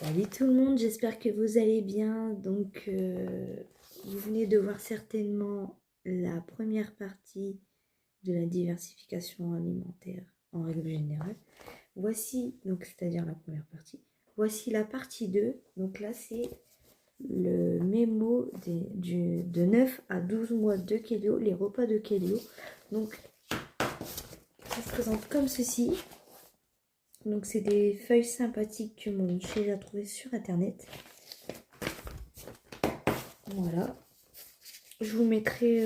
Salut tout le monde, j'espère que vous allez bien. Donc, vous venez de voir certainement la première partie de la diversification alimentaire en règle générale. Voici, donc c'est-à-dire la première partie. Voici la partie 2. Donc là, c'est le mémo de 9 à 12 mois de Kélio, les repas de Kélio. Donc, ça se présente comme ceci. Donc c'est des feuilles sympathiques que mon chéri a trouvées sur internet. Voilà. Je vous mettrai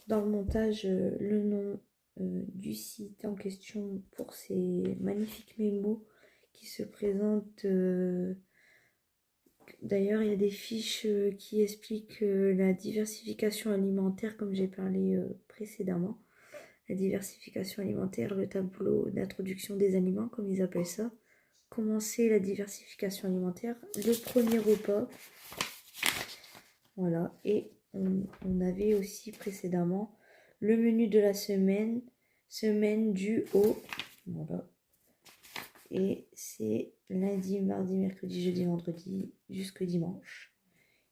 dans le montage le nom du site en question pour ces magnifiques mémos qui se présentent. D'ailleurs, il y a des fiches qui expliquent la diversification alimentaire, comme j'ai parlé précédemment. La diversification alimentaire, le tableau d'introduction des aliments, comme ils appellent ça. Commencer la diversification alimentaire, le premier repas. Voilà, et on avait aussi précédemment le menu de la semaine, semaine du au. Voilà. Et c'est lundi, mardi, mercredi, jeudi, vendredi, jusque dimanche.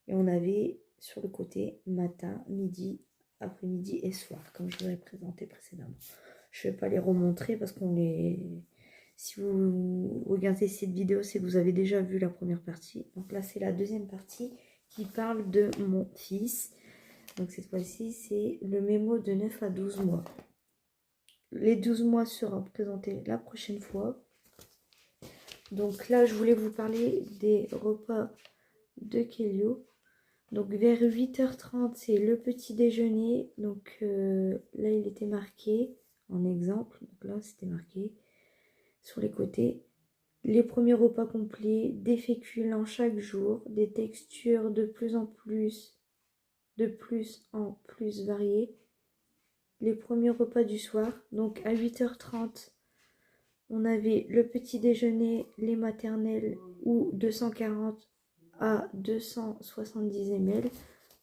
Et on avait sur le côté matin, midi, après-midi et soir, comme je vous avais présenté précédemment. Je ne vais pas les remontrer parce qu'on les... Si vous regardez cette vidéo, c'est que vous avez déjà vu la première partie. Donc là, c'est la deuxième partie qui parle de mon fils. Donc cette fois-ci, c'est le mémo de 9 à 12 mois. Les 12 mois seront présentés la prochaine fois. Donc là, je voulais vous parler des repas de Kélio. Donc vers 8h30, c'est le petit déjeuner. Donc là, il était marqué en exemple. Donc là, c'était marqué sur les côtés. Les premiers repas complets, des féculents chaque jour, des textures de plus en plus variées. Les premiers repas du soir, donc à 8h30, on avait le petit déjeuner, les maternelles ou 240 à 270 ml.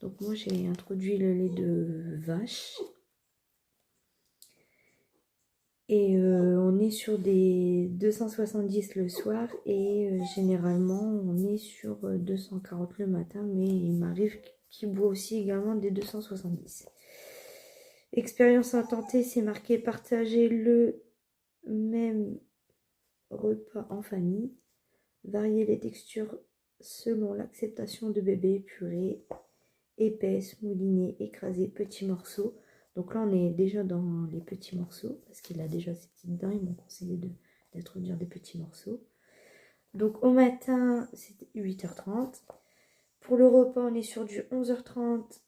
Donc moi j'ai introduit le lait de vache. Et on est sur des 270 le soir et généralement on est sur 240 le matin, mais il m'arrive qu'il boit aussi également des 270. Expérience à tenter, c'est marqué partager le même repas en famille, varier les textures selon l'acceptation de bébé, purée, épaisse, moulinée, écrasée, petits morceaux. Donc là, on est déjà dans les petits morceaux, parce qu'il a déjà ses petites dents. Ils m'ont conseillé d'introduire des petits morceaux. Donc au matin, c'était 8h30. Pour le repas, on est sur du 11h30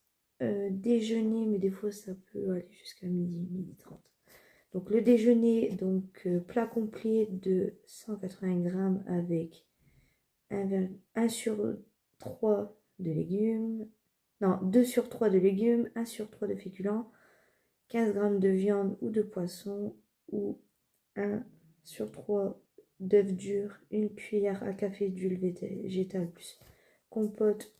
déjeuner, mais des fois, ça peut aller jusqu'à midi, midi 30. Donc le déjeuner, donc plat complet de 180 grammes avec 1 sur 3 de légumes. Non, 2 sur 3 de légumes, 1 sur 3 de féculents, 15 g de viande ou de poisson, ou 1 sur 3 d'œufs durs, une cuillère à café d'huile végétale plus compote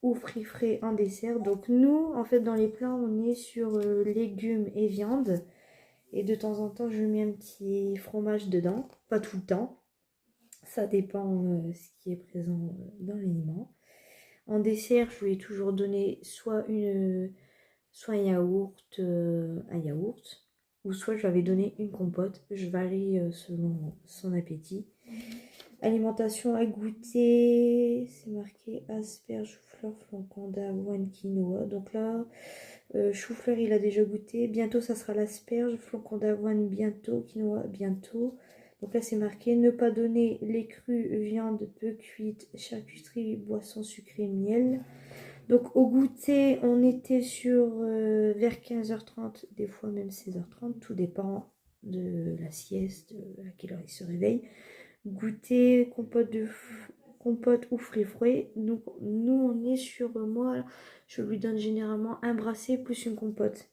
ou fruits frais en dessert. Donc nous, en fait, dans les plats, on est sur légumes et viande. Et de temps en temps, je mets un petit fromage dedans. Pas tout le temps. Ça dépend ce qui est présent dans l'aliment. En dessert, je lui ai toujours donné soit un yaourt, ou soit je lui avais donné une compote. Je varie selon son appétit. Alimentation à goûter, c'est marqué asperges, chou-fleur, flocons d'avoine, quinoa. Donc là, chou-fleur, il a déjà goûté. Bientôt, ça sera l'asperge, flocons d'avoine, bientôt, quinoa, bientôt. Donc là, c'est marqué ne pas donner les crus, viande peu cuite, charcuterie, boisson sucrée, miel. Donc au goûter, on était sur vers 15h30, des fois même 16h30, tout dépend de la sieste, à quelle heure il se réveille. Goûter, compote ou fruits frais. Nous on est sur, moi, je lui donne généralement un brassé plus une compote.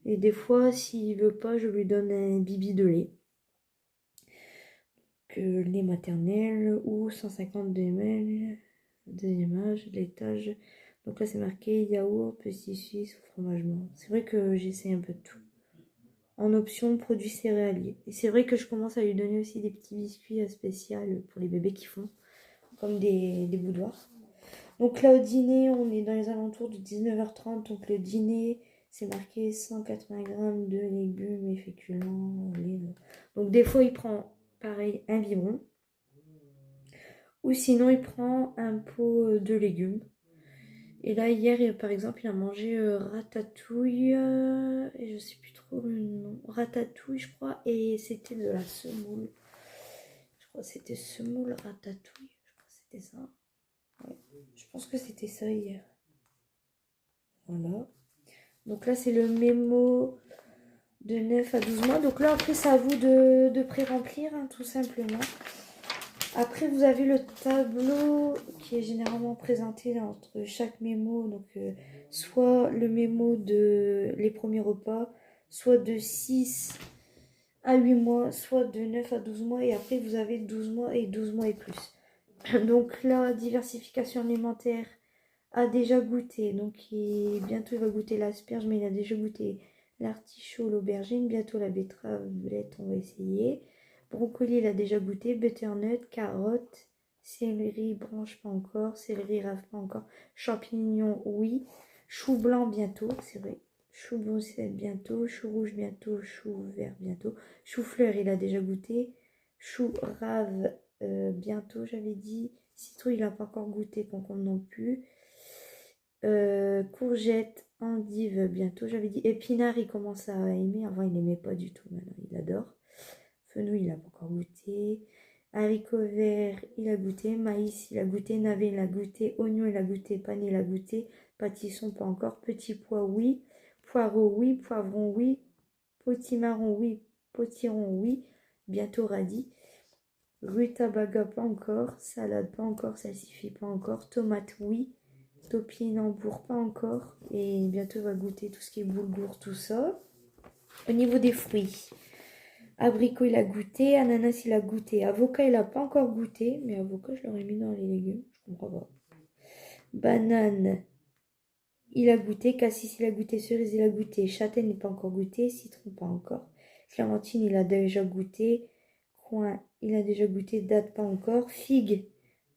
Et des fois, s'il veut pas, je lui donne un bibi de lait. Que lait maternel ou 150 ml, deuxième âge, laitage. Donc là, c'est marqué yaourt, petit suisse ou fromage blanc. C'est vrai que j'essaie un peu de tout. en option produits céréaliers. Et c'est vrai que je commence à lui donner aussi des petits biscuits spéciaux pour les bébés qui font, comme des boudoirs. Donc là au dîner, on est dans les alentours de 19h30. Donc le dîner, c'est marqué 180 grammes de légumes et féculents. Donc des fois, il prend pareil un biberon. Ou sinon, il prend un pot de légumes. Et là, hier, par exemple, il a mangé ratatouille. Et je sais plus trop le nom. Ratatouille, je crois. Et c'était de la semoule. Je crois que c'était semoule ratatouille. Je crois que c'était ça. Ouais. Je pense que c'était ça hier. Voilà. Donc là, c'est le mémo de 9 à 12 mois. Donc là, après, c'est à vous de pré-remplir, hein, tout simplement. Après, vous avez le tableau qui est généralement présenté entre chaque mémo. Donc, soit le mémo de les premiers repas, soit de 6 à 8 mois, soit de 9 à 12 mois. Et après, vous avez 12 mois et 12 mois et plus. Donc, la diversification alimentaire a déjà goûté. Donc, bientôt, il va goûter l'asperge, mais il a déjà goûté l'artichaut, l'aubergine. Bientôt, la betterave, on va essayer. Brocoli, il a déjà goûté. Butternut, carotte, céleri, branche, pas encore. Céleri, rave, pas encore. Champignons, oui. Chou blanc, bientôt, c'est vrai. Chou brossette, bientôt. Chou rouge, bientôt. Chou vert, bientôt. Chou fleur, il a déjà goûté. Chou rave, bientôt, j'avais dit. Citrouille, il n'a pas encore goûté. Concombre non plus. Courgette, endive, bientôt, j'avais dit. Épinard, il commence à aimer. Avant, il n'aimait pas du tout. Maintenant, il adore. Fenouil, il n'a pas encore goûté. Haricots verts, il a goûté. Maïs, il a goûté. Navet, il a goûté. Oignon, il a goûté. Panais, il a goûté. Pâtisson, pas encore. Petit pois, oui. Poireau, oui. Poivron, oui. Potimarron, oui. Potiron, oui. Bientôt radis. Rutabaga, pas encore. Salade, pas encore. Salsifis, pas encore. Tomate, oui. Topinambour, pas encore. Et bientôt, il va goûter tout ce qui est boulgour, tout ça. Au niveau des fruits, abricot, il a goûté. Ananas, il a goûté. Avocat, il n'a pas encore goûté. Mais avocat, je l'aurais mis dans les légumes. Je comprends pas. Banane, il a goûté. Cassis, il a goûté. Cerise, il a goûté. Châtaigne, il n'a pas encore goûté. Citron, pas encore. Clémentine, il a déjà goûté. Coin, il a déjà goûté. Date, pas encore. Figue,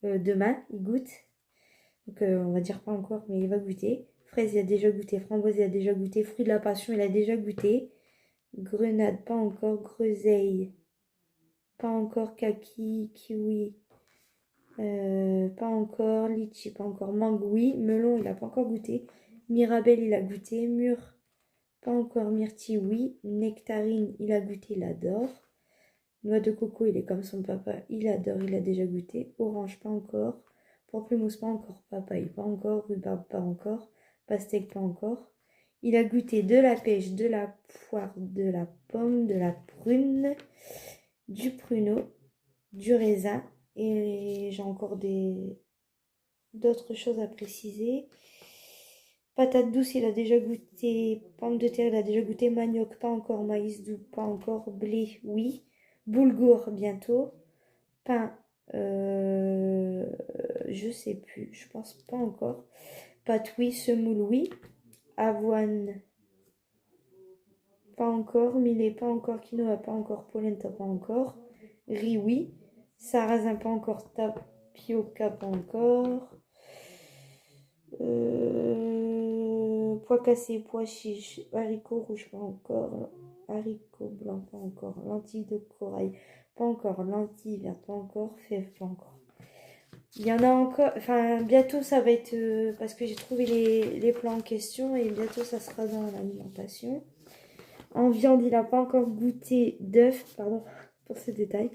demain, il goûte. Donc on va dire pas encore, mais il va goûter. Fraise, il a déjà goûté. Framboise, il a déjà goûté. Fruit de la passion, il a déjà goûté. Grenade, pas encore. Groseille, pas encore. Kaki, kiwi, pas encore. Litchi, pas encore. Mangue, oui. Melon, il a pas encore goûté. Mirabelle, il a goûté. Mûre, pas encore. Myrtille, oui. Nectarine, il a goûté, il adore. Noix de coco, il est comme son papa, il adore, il a déjà goûté. Orange, pas encore. Pamplemousse, pas encore. Papaye, pas encore. Rhubarbe, pas encore. Pastèque, pas encore. Il a goûté de la pêche, de la poire, de la pomme, de la prune, du pruneau, du raisin. Et j'ai encore d'autres choses à préciser. Patate douce, il a déjà goûté. Pomme de terre, il a déjà goûté. Manioc, pas encore. Maïs doux, pas encore. Blé, oui. Boulgour, bientôt. Pain, je sais plus. Je pense pas encore. Pâte, oui. Semoule, oui. Avoine, pas encore. Millet, pas encore. Quinoa, pas encore. Polenta, pas encore. Riz, oui. Sarrasin, pas encore. Tapioca, pas encore. Pois cassés, pois chiches, haricots rouges, pas encore. Haricots blancs, pas encore. Lentilles de corail, pas encore. Lentilles vertes, pas encore. Fèves, pas encore. Il y en a encore. Enfin, bientôt ça va être. Parce que j'ai trouvé les plans en question et bientôt ça sera dans l'alimentation. En viande, il n'a pas encore goûté d'œufs, pardon pour ce détail.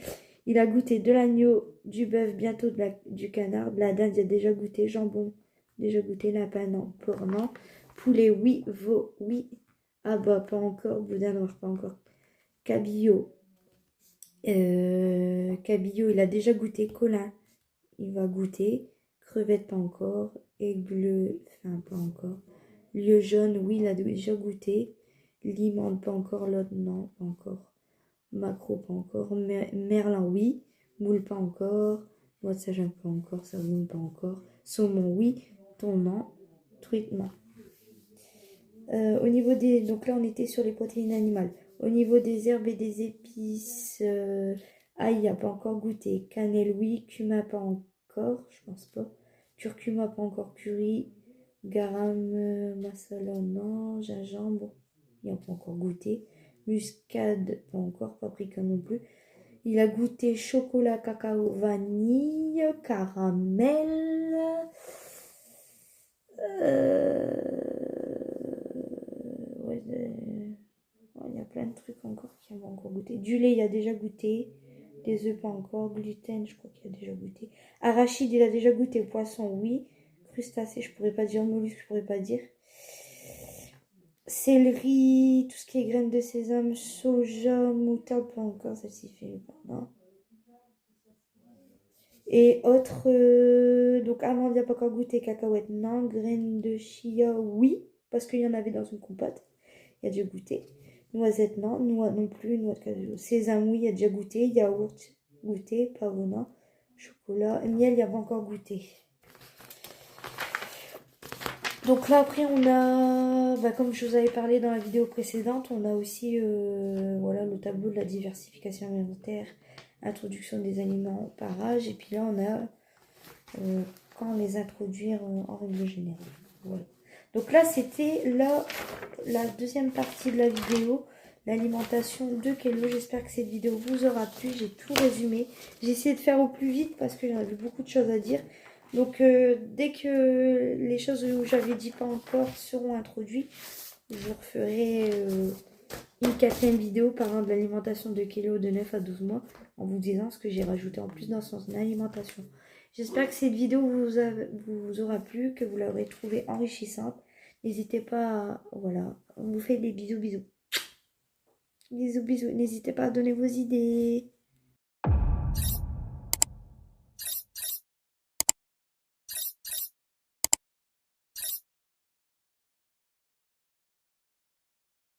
Il a goûté de l'agneau, du bœuf, bientôt du canard. De la dinde, il a déjà goûté. Jambon, déjà goûté. Lapin, non. Porc, non. Poulet, oui. Veau, oui. Ah bah, pas encore. Boudin noir, pas encore. Cabillaud. Cabillaud, il a déjà goûté. Colin, il va goûter. Crevette, pas encore. Aigle, enfin, pas encore. Lieu jaune, oui, il a déjà goûté. Limande, pas encore. L'autre, non, pas encore. Maquereau, pas encore. Merlin, oui. Moule, pas encore. Noix de sagin, pas encore. Sardine, pas encore. Saumon, oui. Thon, non. Truite, non. Au niveau des... Donc là, on était sur les protéines animales. Au niveau des herbes et des épices, ail, il n'y a pas encore goûté. Cannelle, oui. Cumin, pas encore, je pense pas. Curcuma, pas encore curry. Garam masala, non. Gingembre, il n'y a pas encore goûté. Muscade, pas encore. Paprika non plus. Il a goûté chocolat, cacao, vanille, caramel. Ouais, il y a plein de trucs encore qui n'ont pas encore goûté. Du lait, il a déjà goûté. Des œufs, pas encore. Gluten, je crois qu'il a déjà goûté. Arachide, il a déjà goûté. Poisson, oui. Crustacés, je pourrais pas dire. Mollusque, je pourrais pas dire. Céleri, tout ce qui est graines de sésame, soja, moutarde, pas encore. Celle-ci fait pas, non. Et autres, donc amande, il n'y a pas encore goûté. Cacahuètes, non. Graines de chia, oui. Parce qu'il y en avait dans une compote. Il a déjà goûté. Noisette, non. Noix non plus. Noix de cajou. Sésame, oui, il a déjà goûté. Yaourt, goûté. Pavot, non. Chocolat. Miel, il n'y a pas encore goûté. Donc là, après, on a, comme je vous avais parlé dans la vidéo précédente, on a aussi voilà, le tableau de la diversification alimentaire, introduction des aliments par âge. Et puis là, on a quand les introduire en règle générale. Voilà. Donc là, c'était la deuxième partie de la vidéo, l'alimentation de Kello. J'espère que cette vidéo vous aura plu. J'ai tout résumé. J'ai essayé de faire au plus vite parce que j'avais beaucoup de choses à dire. Donc dès que les choses où j'avais dit pas encore seront introduites, je referai une quatrième vidéo parlant de l'alimentation de Kello de 9 à 12 mois en vous disant ce que j'ai rajouté en plus dans son alimentation. J'espère que cette vidéo vous aura plu, que vous l'aurez trouvée enrichissante. N'hésitez pas à, voilà, on vous fait des bisous bisous. Bisous bisous, n'hésitez pas à donner vos idées.